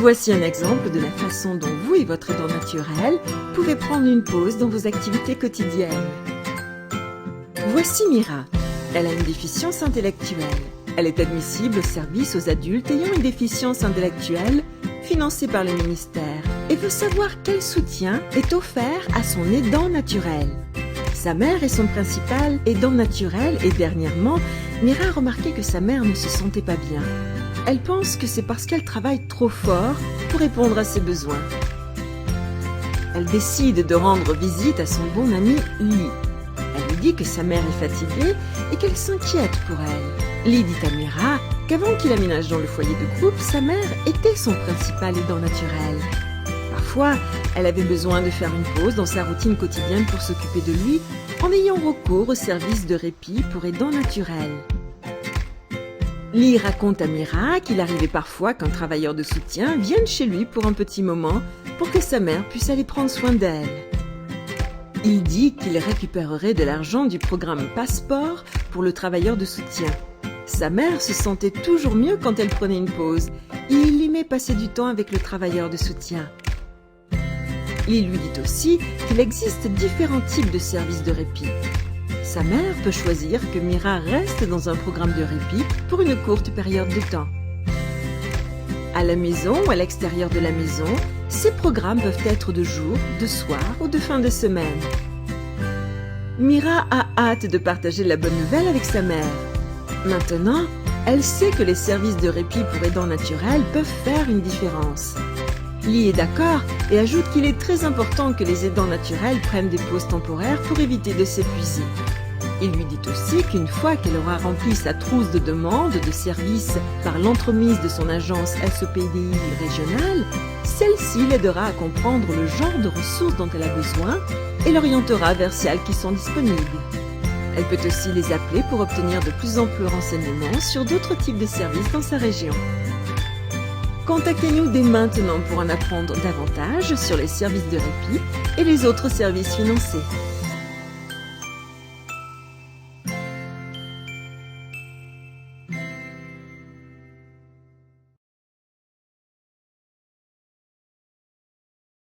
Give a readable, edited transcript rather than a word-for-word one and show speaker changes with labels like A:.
A: Voici un exemple de la façon dont vous et votre aidant naturel pouvez prendre une pause dans vos activités quotidiennes. Voici Mira. Elle a une déficience intellectuelle. Elle est admissible au service aux adultes ayant une déficience intellectuelle financée par le ministère et veut savoir quel soutien est offert à son aidant naturel. Sa mère est son principal aidant naturel et dernièrement, Mira a remarqué que sa mère ne se sentait pas bien. Elle pense que c'est parce qu'elle travaille trop fort pour répondre à ses besoins. Elle décide de rendre visite à son bon ami Lee. Elle lui dit que sa mère est fatiguée et qu'elle s'inquiète pour elle. Lee dit à Mira qu'avant qu'il aménage dans le foyer de groupe, sa mère était son principal aidant naturel. Parfois, elle avait besoin de faire une pause dans sa routine quotidienne pour s'occuper de lui en ayant recours au service de répit pour aidant naturel. Lee raconte à Mira qu'il arrivait parfois qu'un travailleur de soutien vienne chez lui pour un petit moment pour que sa mère puisse aller prendre soin d'elle. Il dit qu'il récupérerait de l'argent du programme Passeport pour le travailleur de soutien. Sa mère se sentait toujours mieux quand elle prenait une pause et il aimait passer du temps avec le travailleur de soutien. Il lui dit aussi qu'il existe différents types de services de répit. Sa mère peut choisir que Mira reste dans un programme de répit pour une courte période de temps. À la maison ou à l'extérieur de la maison, ces programmes peuvent être de jour, de soir ou de fin de semaine. Mira a hâte de partager la bonne nouvelle avec sa mère. Maintenant, elle sait que les services de répit pour aidants naturels peuvent faire une différence. Lee est d'accord et ajoute qu'il est très important que les aidants naturels prennent des pauses temporaires pour éviter de s'épuiser. Il lui dit aussi qu'une fois qu'elle aura rempli sa trousse de demandes de services par l'entremise de son agence SEPDI régionale, celle-ci l'aidera à comprendre le genre de ressources dont elle a besoin et l'orientera vers celles qui sont disponibles. Elle peut aussi les appeler pour obtenir de plus amples renseignements sur d'autres types de services dans sa région. Contactez-nous dès maintenant pour en apprendre davantage sur les services de répit et les autres services financés.